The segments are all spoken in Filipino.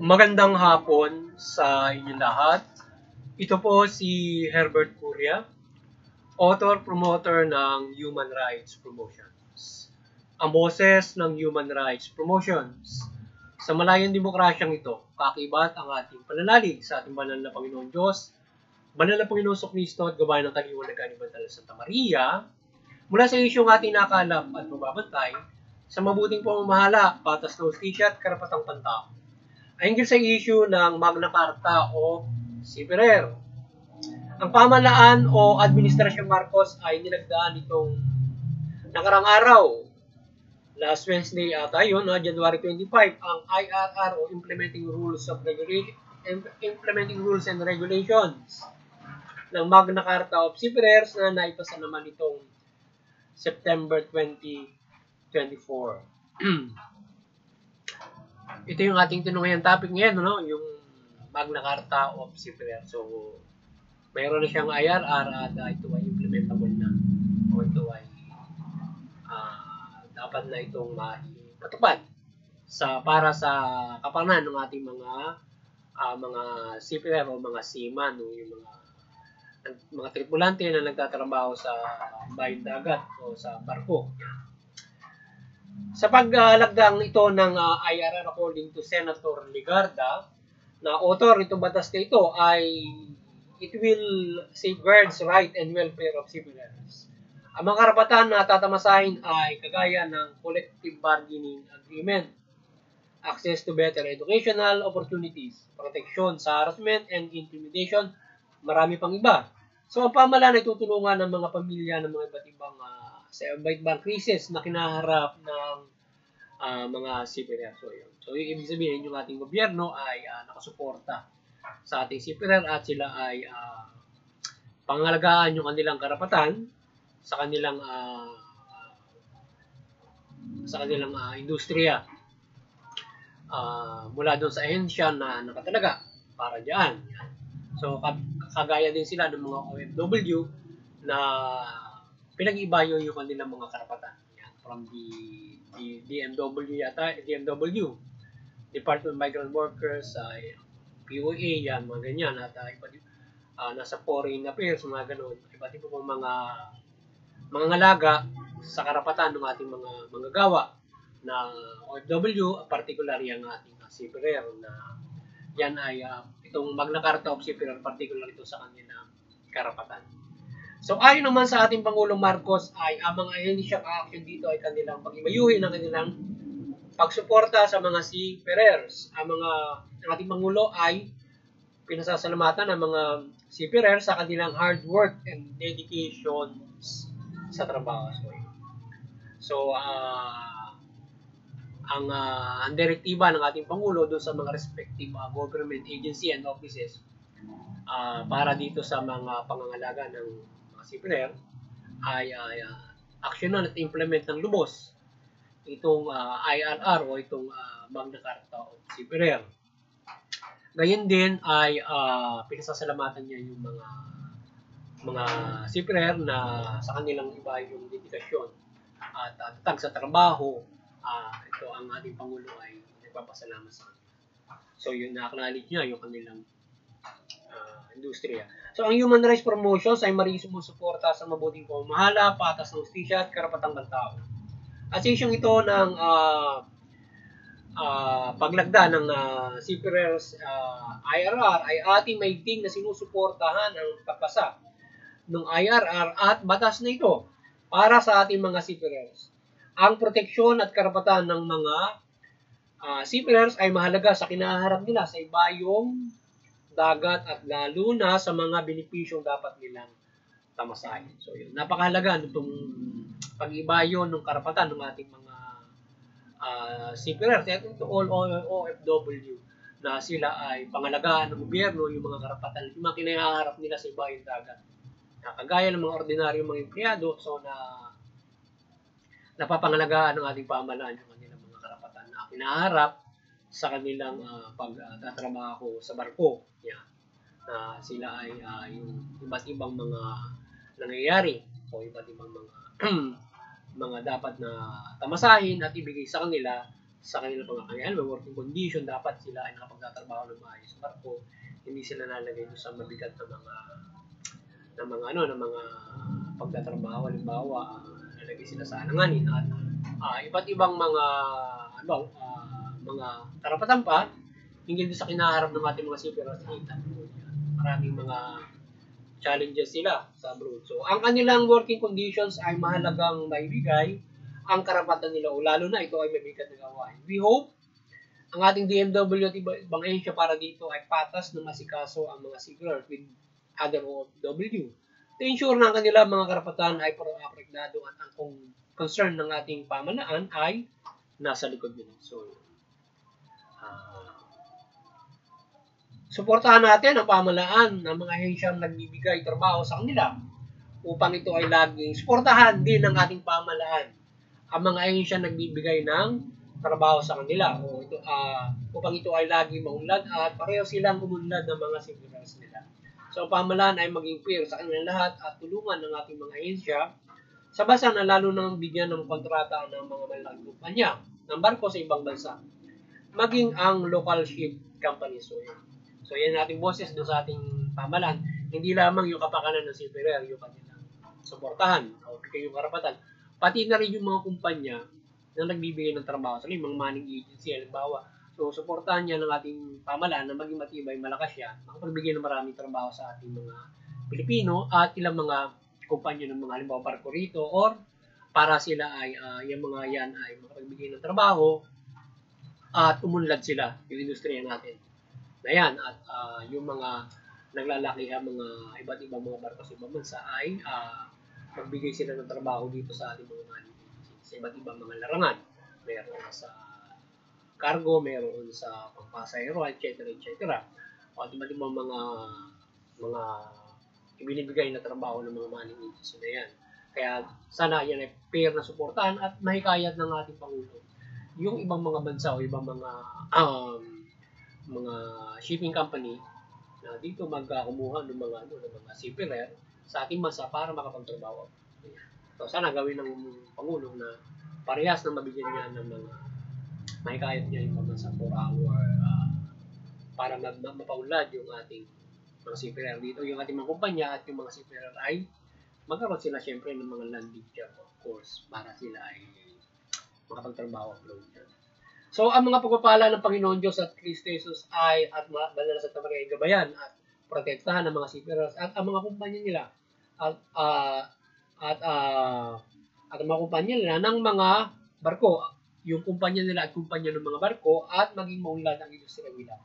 Magandang hapon sa inyong lahat. Ito po si Herbert Curia, author-promoter ng Human Rights Promotions. Ang boses ng Human Rights Promotions. Sa malayang demokrasyang ito, kakibat ang ating pananalig sa ating banal na Panginoon Diyos, banal na Panginoon Kristo at gabayan ng Kaliwan ng Kanibantala Santa Maria, mula sa isyong ating nakalap at mababantay sa mabuting pamamahala, patas na hustisya at karapatang pantao. Ayon sa issue ng Magna Carta o CPR. Ang pamahalaan o Administrasyong Marcos ay nilagdaan itong nakarang araw, last Wednesday ata yun, January 25, ang IRR o Implementing Rules and Regulations ng Magna Carta of CPR na naipasa naman itong September 2024. Ito yung ating tinungayang topic ngayon, no? Yung Magna Carta of CPR. So, mayroon na siyang IRR at ito ay implementable na. O ito ay dapat na itong maipatupad para sa kapakanan ng ating mga CPR o mga seaman, no? Yung mga tripulante na nagtatrabaho sa bayong dagat o sa barko. Sa paglagdang ito ng IRR according to Senator Legarda, na author itong batas na ito ay it will safeguard right and welfare of civilians. Ang mga karapatan na tatamasahin ay kagaya ng collective bargaining agreement, access to better educational opportunities, protection sa harassment and intimidation, marami pang iba. So ang pamahalaan ay tutulungan ng mga pamilya ng mga iba't ibang sa iba't ibang krisis na kinaharap ng mga CPR. So yung ibig sabihin, yung ating gobyerno ay nakasuporta sa ating CPR at sila ay pangalagaan yung kanilang karapatan sa kanilang industriya mula doon sa ahensya na nakatalaga para diyan. So kagaya din sila ng mga OFW na pinag-ibayo yung kanilang mga karapatan. Yan, from the DMW yata, DMW, Department of Migrant Workers, POA, yan, mga ganyan, at nasa Foreign Affairs, mga ganun, iba't iba pong mga ngalaga sa karapatan ng ating mga manggagawa na OFW, particularly ang ating CPR na yan ay itong Magna Carta of CPR, particular ito sa kanilang karapatan. So ayon naman sa ating Pangulong Marcos ay ang mga initial action dito ay kanilang pag-ibayuhin ng kanilang pagsuporta sa mga CPRers. Ang ating Pangulo ay pinasasalamatan ng mga CPRers sa kanilang hard work and dedication sa trabaho. So ang direktiba ng ating Pangulo doon sa mga respective government agency and offices para dito sa mga pangangalaga ng CPR ay aksyonan at implement ng lubos itong IRR o itong Magna Carta o CPR. Gayon din ay pinasasalamatan niya yung mga CPR na sa kanilang iba yung dedikasyon at tatag sa trabaho. Ito ang ating Pangulo ay nagpapasalamat sa kanila. So yun, na-acknowledge niya yung kanilang industriya. So, ang Human Rights Promotions ay maring sumusuporta sa mabuting pamamahala, patas na hustisya at karapatang pantao. At sa isyong ito ng paglagda ng CPR's IRR ay ating maigting na sinusuportahan ang pagpasa ng IRR at batas na ito para sa ating mga CPRs. Ang proteksyon at karapatan ng mga CPRs ay mahalaga sa kinaharap nila sa ibayong dagat at lalo na sa mga benepisyong dapat nilang tamasahin. So yun, napakahalaga nitong pag-ibayo ng karapatan ng ating mga CPR, ito all OFW na sila ay pangalagaan ng gobyerno yung mga karapatan, yung mga kinaharap nila sa ibayong dagat. Kagaya ng mga ordinaryong mga empleyado, so napapangalagaan ng ating pamahalaan yung kanilang mga karapatan na kinaharap sa kanilang pagtatrabaho sa barko. Yan. Sila ay yung iba't ibang mga nangyayari o iba't ibang mga dapat na tamasahin at ibigay sa kanila sa kanilang mga kakayahan, may working condition, dapat sila ay nakapagtatrabaho ng maayos sa barko, hindi sila nalagay sa mabigat na mga pagtatrabaho. Halimbawa, nalagay sila sa alanganin at iba't ibang mga karapatan pa hinggil sa kinaharap ng ating mga seafarers. Maraming mga challenges sila sa abroad. So, ang kanilang working conditions ay mahalagang maibigay ang karapatan nila, o lalo na ito ay mabigat na gawain. We hope ang ating DMW at ibang ahensya para dito ay patas na masikaso ang mga seafarers with other OFW to ensure na ang kanilang mga karapatan ay protektado at ang concern ng ating pamahalaan ay nasa likod nila. So, suportahan natin ang pamahalaan ng mga ahensyang nagbibigay trabaho sa kanila upang ito ay laging suportahan din ng ating pamahalaan ang mga ahensyang nagbibigay ng trabaho sa kanila upang ito ay laging maunlad at pareho silang umunlad ng mga seafarers nila. So, ang pamahalaan ay maging fair sa kanilang lahat at tulungan ng ating mga ahensya sa basa na lalo nang bigyan ng kontrata ng mga malaking kumpanya ng barko sa ibang bansa, maging ang local ship company. So yan ating boses doon sa ating pamahalaan. Hindi lamang yung kapakanan ng seafarer, yung kanilang suportahan o bigay yung karapatan, pati na rin yung mga kumpanya na nagbibigay ng trabaho sa mga manning agency, halimbawa. So, suportahan niya ng ating pamahalaan na maging matibay, malakas siya, makapagbigay ng maraming trabaho sa ating mga Pilipino at ilang mga kumpanya ng mga halimbawa barko rito, or para sila ay yung mga yan ay makapagbigay ng trabaho at umunlad sila yung industriya natin. Ayan, at yung mga naglalakihan mga iba't ibang mga barko sa ibang bansa ay magbigay sila ng trabaho dito sa ating mga manning agency sa iba't ibang mga larangan. Meron sa cargo, meron sa pangpasahero, etc. O iba't ibang mga ibinibigay na trabaho ng mga manning agency na yan. Kaya sana yan ay fair na suportahan at mahikayat ng ating Pangulo yung ibang mga bansa o ibang mga shipping company na dito magkakumuha ng mga seafarer sa ating bansa para makapagtrabaho. So sana gawin ng Pangulo na parehas na mabigyan niya ng mga mahikayat niya yung bansa 4 hour para mapaunlad yung ating mga seafarer dito, yung ating mga kumpanya at yung mga seafarer ay magkaroon sila syempre ng mga landing job, of course, para sila ay makapagtrabaho abroad. So, ang mga pagpapala ng Panginoon Diyos at Kristo Jesus ay at banal na Santa Maria ay gabayan at protektahan ng mga seafarers at ang mga kumpanya nila at ang mga kumpanya nila ng mga barko, yung kumpanya nila at kumpanya ng mga barko at maging maunlad ang industriya nila.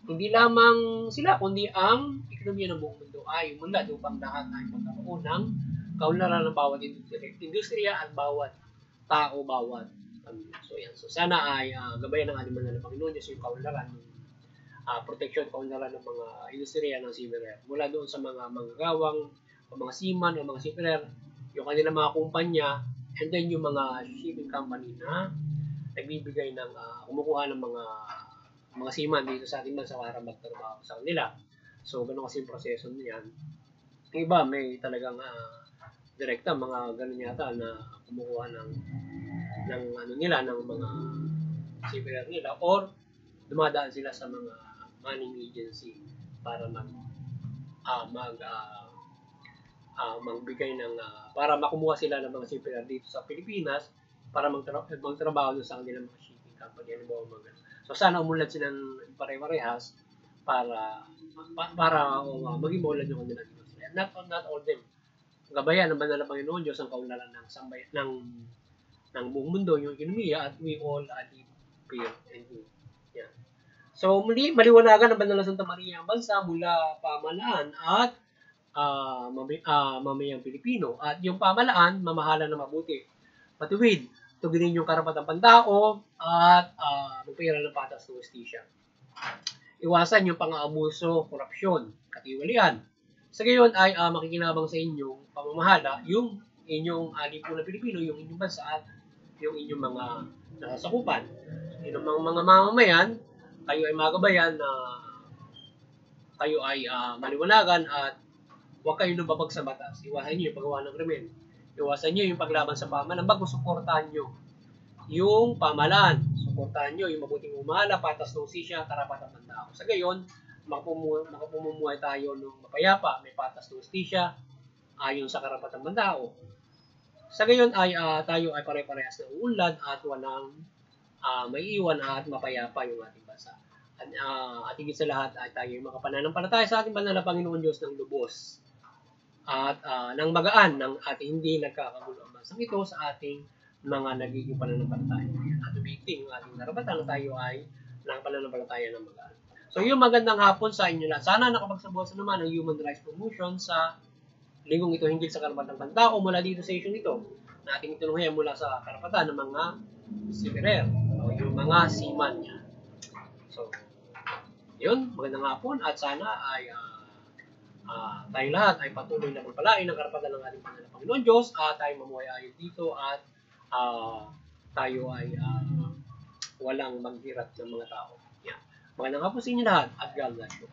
Hindi lamang sila, kundi ang ekonomiya ng buong mundo ay umunlad upang lahat ay magkaroon ng kaunlaran ng bawat industriya at bawat tao, bawat pamilya. So, yan. So, sana ay gabayan ng ating banal na Panginoon Diyos yung kaunlaran ng protection, kaunlaran ng mga industriya ng seafarer. Mula doon sa mga manggagawang, o mga seaman, o mga seafarer, yung kanilang mga kumpanya, and then yung mga shipping company na nagbibigay ng kumukuha ng mga seaman dito sa ating bansa para magtrabaho sa kanila. So, ganun kasi yung proseso niyan. Yung iba, may talagang direkta, mga ganun yata na kumukuha ng mga seafarer nila, or dumadaan sila sa mga manning agency para magbigay ng para makumuha sila ng mga seafarer dito sa Pilipinas para magtrabaho doon sa kanilang mga shipping company. So sana umunlad silang pare-parehas para maging maunlad yung kanilang industriya. Not all them. Gabayan ng banal na Panginoon Diyos ang kaunlaran ng buong mundo, yung ekonomiya, at we all live fair and good. Yan. So, muli, maliwanagan ng banal na Santa Maria ang bansa mula pamahalaan at mamayang Pilipino. At yung pamahalaan, mamahala na mabuti. Matuwid, tuginin yung karapatang pantao at magpahiran ng patas ng hustisya. Iwasan yung pang-aabuso, korupsyon, katiwalian. Sa gayon ay makikinabang sa inyong pamamahala yung inyong lipunan Pilipino, yung inyong bansa at yung inyong mga nasasakupan. Yung mga mamamayan, kayo ay magabayan na kayo ay maliwanagan at huwag kayo lumabag sa batas. Iwasan nyo yung paggawa ng krimen. Iwasan nyo yung paglaban sa pamahalaan bago suportahan nyo yung pamahalaan. Suportahan nyo yung mabuting pamahala, patas ng hustisya, karapatan ng tao. Sa gayon, makapumumuhay tayo ng mapayapa, may patas ng hustisya, ayon sa karapatan ng tao. Sa gayon ay tayo ay pare-parehas na uunlad at walang maiiwan at mapayapa yung ating bansa. At higit sa lahat ay tayo yung makapananampalataya sa ating banal na Panginoon Diyos ng lubos at ng magaan at hindi nagkakagulo ang bansang ito sa ating mga nagiging pananampalataya. At umiiting yung ating karapatan na tayo ay pananampalataya ng magaan. So yung magandang hapon sa inyo lahat. Sana nakapagsabuhan naman ang Human Rights Promotion sa linggong ito hinggil sa karapatan ng tao mula dito sa issue ito na ating itinunghayan mula sa karapatan ng mga seafarer o yung mga seaman niya. So, yun, magandang hapon at sana ay tayong lahat ay patuloy na pagpalain ng karapatan ng ating Panginoon Diyos at tayo mamuhay ayon dito at tayo ay walang maghirat ng mga tao. Yan. Magandang hapon sa inyo lahat at God bless you.